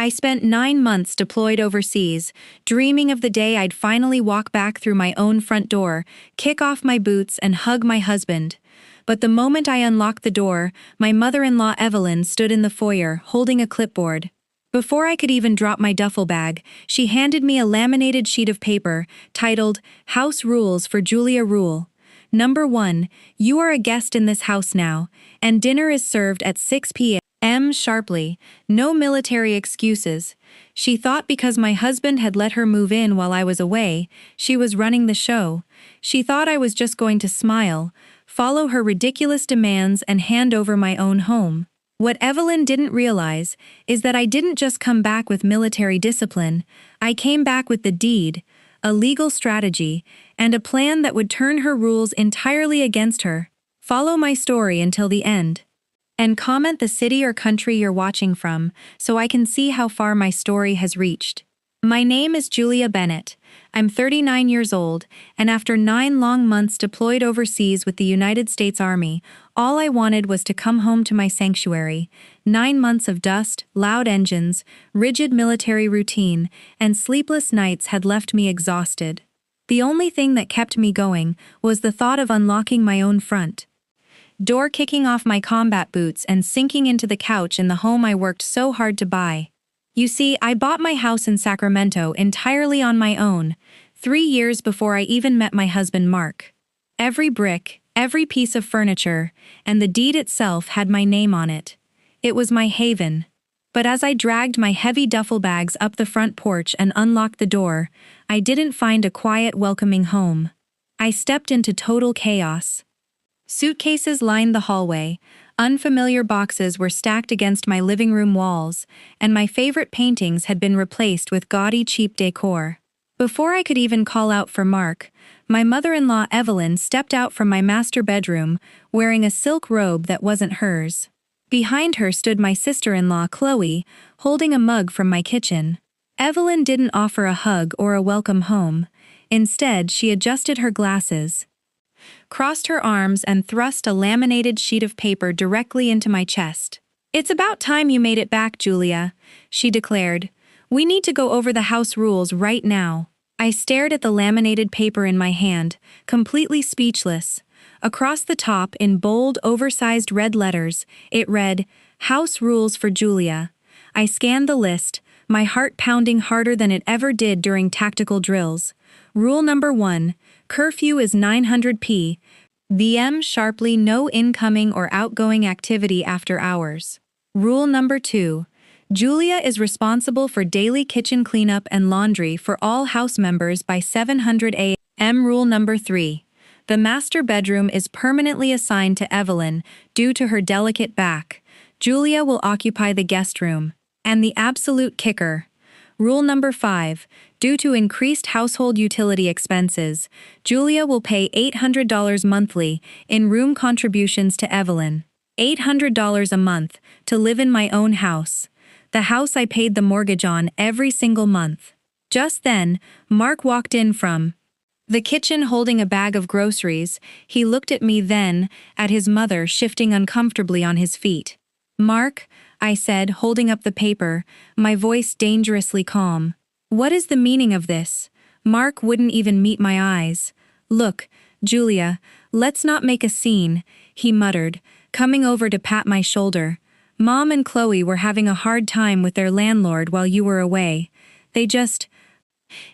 I spent 9 months deployed overseas, dreaming of the day I'd finally walk back through my own front door, kick off my boots, and hug my husband. But the moment I unlocked the door, my mother-in-law Evelyn stood in the foyer, holding a clipboard. Before I could even drop my duffel bag, she handed me a laminated sheet of paper, titled, "House Rules for Julia Rule. Number 1, you are a guest in this house now, and dinner is served at 6 p.m. sharply, no military excuses." She thought because my husband had let her move in while I was away, she was running the show. She thought I was just going to smile, follow her ridiculous demands, and hand over my own home. What Evelyn didn't realize is that I didn't just come back with military discipline, I came back with the deed, a legal strategy, and a plan that would turn her rules entirely against her. Follow my story until the end. And comment the city or country you're watching from so I can see how far my story has reached. My name is Julia Bennett. I'm 39 years old, and after 9 long months deployed overseas with the United States Army, all I wanted was to come home to my sanctuary. 9 months of dust, loud engines, rigid military routine, and sleepless nights had left me exhausted. The only thing that kept me going was the thought of unlocking my own front door, kicking off my combat boots, and sinking into the couch in the home I worked so hard to buy. You see, I bought my house in Sacramento entirely on my own, 3 years before I even met my husband Mark. Every brick, every piece of furniture, and the deed itself had my name on it. It was my haven. But as I dragged my heavy duffel bags up the front porch and unlocked the door, I didn't find a quiet, welcoming home. I stepped into total chaos. Suitcases lined the hallway, unfamiliar boxes were stacked against my living room walls, and my favorite paintings had been replaced with gaudy, cheap decor. Before I could even call out for Mark, my mother-in-law Evelyn stepped out from my master bedroom, wearing a silk robe that wasn't hers. Behind her stood my sister-in-law Chloe, holding a mug from my kitchen. Evelyn didn't offer a hug or a welcome home. Instead, she adjusted her glasses, crossed her arms, and thrust a laminated sheet of paper directly into my chest. "It's about time you made it back, Julia," she declared. "We need to go over the house rules right now." I stared at the laminated paper in my hand, completely speechless. Across the top, in bold, oversized red letters, it read, "House Rules for Julia." I scanned the list, my heart pounding harder than it ever did during tactical drills. Rule number 1, curfew is 900 p.m. sharply, no incoming or outgoing activity after hours. Rule number 2, Julia is responsible for daily kitchen cleanup and laundry for all house members by 700 a.m. Rule number 3, the master bedroom is permanently assigned to Evelyn due to her delicate back. Julia will occupy the guest room. And the absolute kicker. Rule number 5, due to increased household utility expenses, Julia will pay $800 monthly in room contributions to Evelyn. $800 a month to live in my own house. The house I paid the mortgage on every single month. Just then, Mark walked in from the kitchen holding a bag of groceries. He looked at me, then at his mother, shifting uncomfortably on his feet. "Mark," I said, holding up the paper, my voice dangerously calm. "What is the meaning of this?" Mark wouldn't even meet my eyes. "Look, Julia, let's not make a scene," he muttered, coming over to pat my shoulder. "Mom and Chloe were having a hard time with their landlord while you were away. They just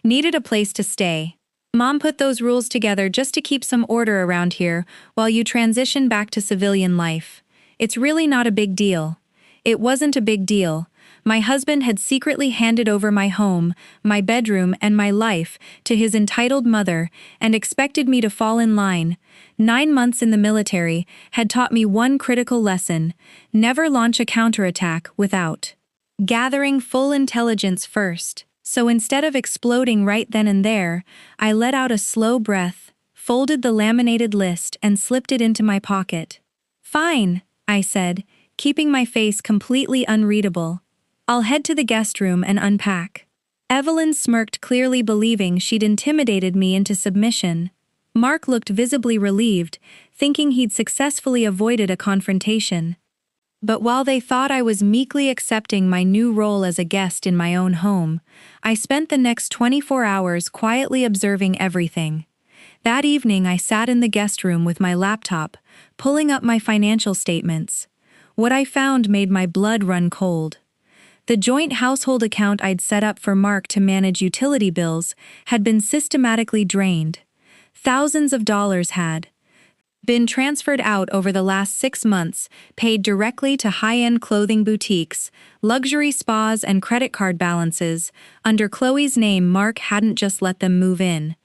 needed a place to stay. Mom put those rules together just to keep some order around here while you transition back to civilian life. It's really not a big deal." It wasn't a big deal. My husband had secretly handed over my home, my bedroom, and my life to his entitled mother and expected me to fall in line. 9 months in the military had taught me one critical lesson: never launch a counterattack without gathering full intelligence first. So instead of exploding right then and there, I let out a slow breath, folded the laminated list, and slipped it into my pocket. "Fine," I said, keeping my face completely unreadable. "I'll head to the guest room and unpack." Evelyn smirked, clearly believing she'd intimidated me into submission. Mark looked visibly relieved, thinking he'd successfully avoided a confrontation. But while they thought I was meekly accepting my new role as a guest in my own home, I spent the next 24 hours quietly observing everything. That evening I sat in the guest room with my laptop, pulling up my financial statements. What I found made my blood run cold. The joint household account I'd set up for Mark to manage utility bills had been systematically drained. Thousands of dollars had been transferred out over the last 6 months, paid directly to high-end clothing boutiques, luxury spas and credit card balances. Under Chloe's name, Mark hadn't just let them move in.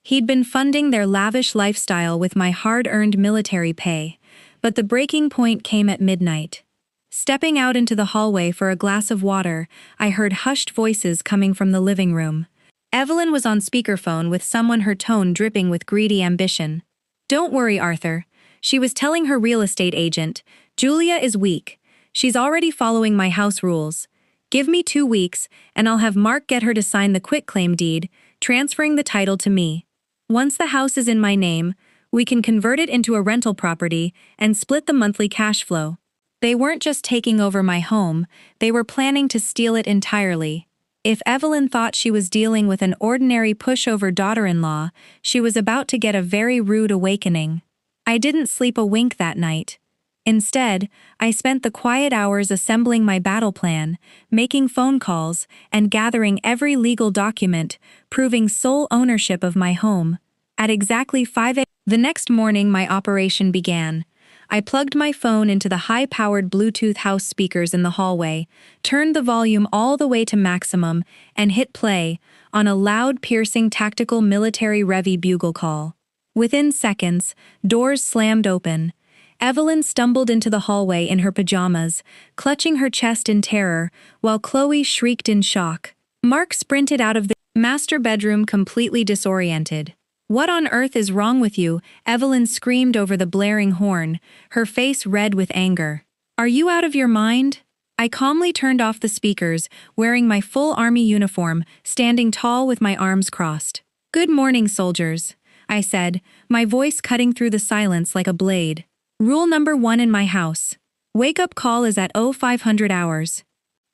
He'd been funding their lavish lifestyle with my hard-earned military pay. But the breaking point came at midnight. Stepping out into the hallway for a glass of water, I heard hushed voices coming from the living room. Evelyn was on speakerphone with someone, her tone dripping with greedy ambition. "Don't worry, Arthur," she was telling her real estate agent. "Julia is weak. She's already following my house rules. Give me 2 weeks, and I'll have Mark get her to sign the quitclaim deed, transferring the title to me. Once the house is in my name, we can convert it into a rental property and split the monthly cash flow." They weren't just taking over my home, they were planning to steal it entirely. If Evelyn thought she was dealing with an ordinary pushover daughter-in-law, she was about to get a very rude awakening. I didn't sleep a wink that night. Instead, I spent the quiet hours assembling my battle plan, making phone calls, and gathering every legal document, proving sole ownership of my home. At exactly 5 a.m. the next morning, my operation began. I plugged my phone into the high-powered Bluetooth house speakers in the hallway, turned the volume all the way to maximum, and hit play on a loud, piercing tactical military Revy bugle call. Within seconds, doors slammed open. Evelyn stumbled into the hallway in her pajamas, clutching her chest in terror, while Chloe shrieked in shock. Mark sprinted out of the master bedroom completely disoriented. "What on earth is wrong with you?" Evelyn screamed over the blaring horn, her face red with anger. "Are you out of your mind?" I calmly turned off the speakers, wearing my full army uniform, standing tall with my arms crossed. "Good morning, soldiers," I said, my voice cutting through the silence like a blade. "Rule number 1 in my house. Wake-up call is at 0500 hours.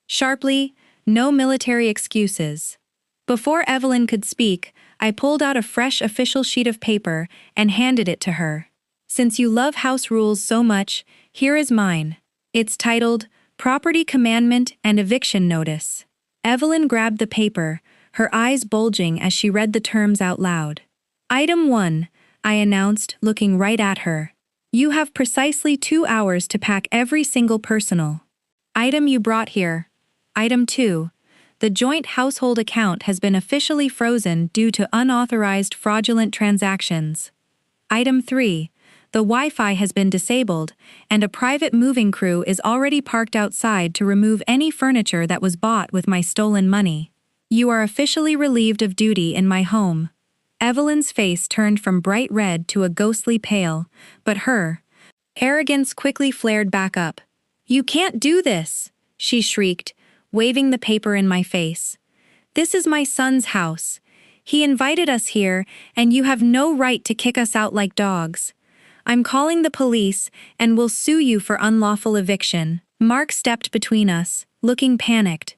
Sharply, no military excuses." Before Evelyn could speak, I pulled out a fresh official sheet of paper and handed it to her. "Since you love house rules so much, here is mine. It's titled, Property Commandment and Eviction Notice." Evelyn grabbed the paper, her eyes bulging as she read the terms out loud. "Item 1, I announced, looking right at her. You have precisely 2 hours to pack every single personal item you brought here. Item 2, the joint household account has been officially frozen due to unauthorized fraudulent transactions. Item 3, the Wi-Fi has been disabled, and a private moving crew is already parked outside to remove any furniture that was bought with my stolen money. You are officially relieved of duty in my home." Evelyn's face turned from bright red to a ghostly pale, but her arrogance quickly flared back up. "You can't do this," she shrieked, waving the paper in my face. "This is my son's house. He invited us here, and you have no right to kick us out like dogs. I'm calling the police and will sue you for unlawful eviction." Mark stepped between us, looking panicked.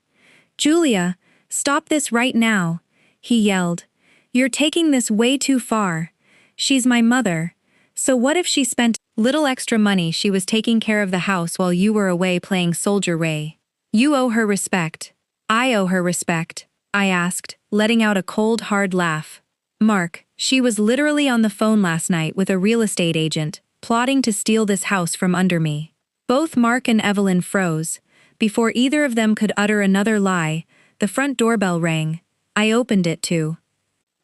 "Julia, stop this right now," he yelled. "You're taking this way too far. She's my mother. So what if she spent little extra money? She was taking care of the house while you were away playing Soldier Ray. You owe her respect." "I owe her respect?" I asked, letting out a cold, hard laugh. "Mark, she was literally on the phone last night with a real estate agent, plotting to steal this house from under me." Both Mark and Evelyn froze. Before either of them could utter another lie, the front doorbell rang. I opened it to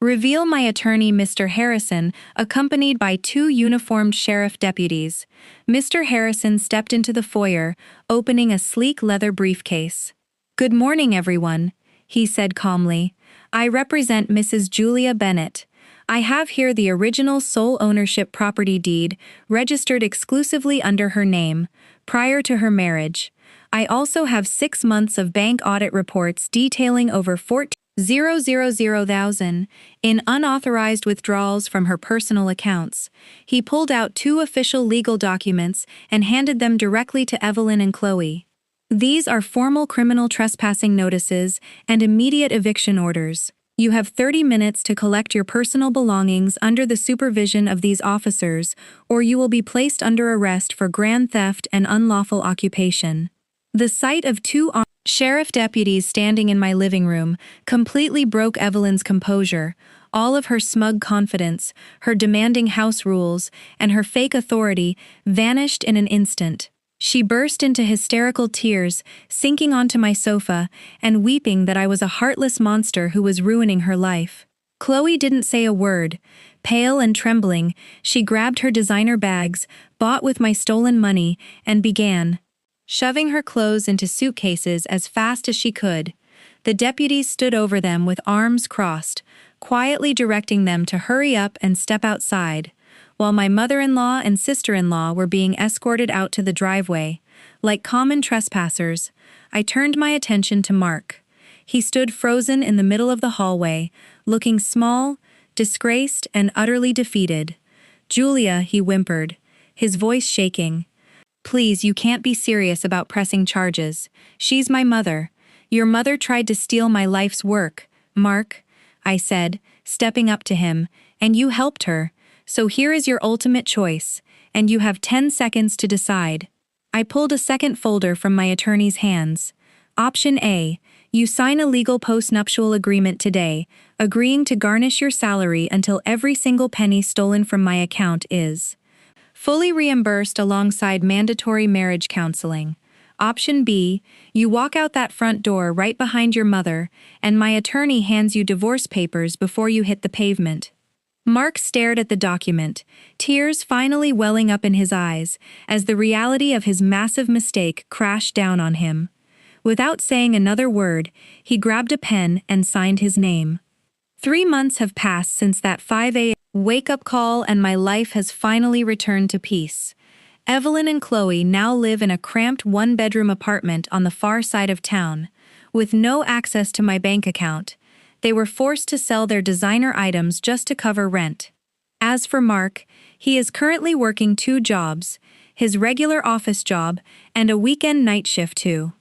reveal my attorney, Mr. Harrison, accompanied by 2 uniformed sheriff deputies. Mr. Harrison stepped into the foyer, opening a sleek leather briefcase. "Good morning, everyone," he said calmly. "I represent Mrs. Julia Bennett. I have here the original sole ownership property deed, registered exclusively under her name, prior to her marriage. I also have 6 months of bank audit reports detailing over 14 000,000 in unauthorized withdrawals from her personal accounts. He pulled out 2 official legal documents and handed them directly to Evelyn and Chloe. These are formal criminal trespassing notices and immediate eviction orders. You have 30 minutes to collect your personal belongings under the supervision of these officers, or you will be placed under arrest for grand theft and unlawful occupation. The sight of 2 sheriff deputies standing in my living room completely broke Evelyn's composure. All of her smug confidence, her demanding house rules, and her fake authority vanished in an instant. She burst into hysterical tears, sinking onto my sofa, and weeping that I was a heartless monster who was ruining her life. Chloe didn't say a word. Pale and trembling, she grabbed her designer bags, bought with my stolen money, and began shoving her clothes into suitcases as fast as she could. The deputies stood over them with arms crossed, quietly directing them to hurry up and step outside, while my mother-in-law and sister-in-law were being escorted out to the driveway. Like common trespassers, I turned my attention to Mark. He stood frozen in the middle of the hallway, looking small, disgraced, and utterly defeated. "Julia," he whimpered, his voice shaking. "Please, you can't be serious about pressing charges. She's my mother. Your mother tried to steal my life's work, Mark," I said, stepping up to him, "and you helped her. So here is your ultimate choice, and you have 10 seconds to decide." I pulled a second folder from my attorney's hands. Option A, you sign a legal postnuptial agreement today, agreeing to garnish your salary until every single penny stolen from my account is fully reimbursed alongside mandatory marriage counseling. Option B, you walk out that front door right behind your mother, and my attorney hands you divorce papers before you hit the pavement. Mark stared at the document, tears finally welling up in his eyes, as the reality of his massive mistake crashed down on him. Without saying another word, he grabbed a pen and signed his name. 3 months have passed since that 5 a.m. wake-up call, and my life has finally returned to peace. Evelyn and Chloe now live in a cramped 1-bedroom apartment on the far side of town. With no access to my bank account, they were forced to sell their designer items just to cover rent. As for Mark, he is currently working 2 jobs, his regular office job and a weekend night shift to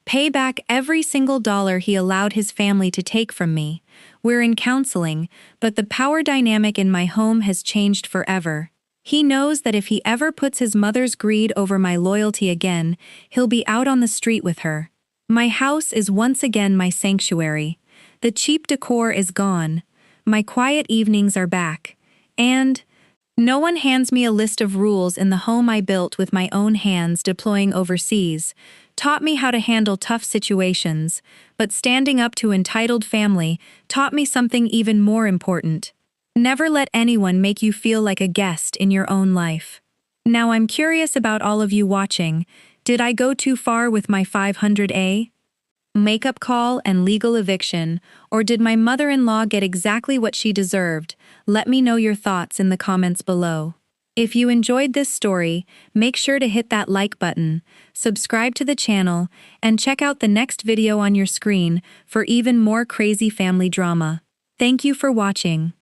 pay back every single dollar he allowed his family to take from me. We're in counseling, but the power dynamic in my home has changed forever. He knows that if he ever puts his mother's greed over my loyalty again, he'll be out on the street with her. My house is once again my sanctuary. The cheap decor is gone. My quiet evenings are back. And no one hands me a list of rules in the home I built with my own hands deploying overseas, taught me how to handle tough situations, but standing up to entitled family taught me something even more important. Never let anyone make you feel like a guest in your own life. Now I'm curious about all of you watching. Did I go too far with my 500A? Makeup call and legal eviction, or did my mother-in-law get exactly what she deserved? Let me know your thoughts in the comments below. If you enjoyed this story, make sure to hit that like button, subscribe to the channel, and check out the next video on your screen for even more crazy family drama. Thank you for watching.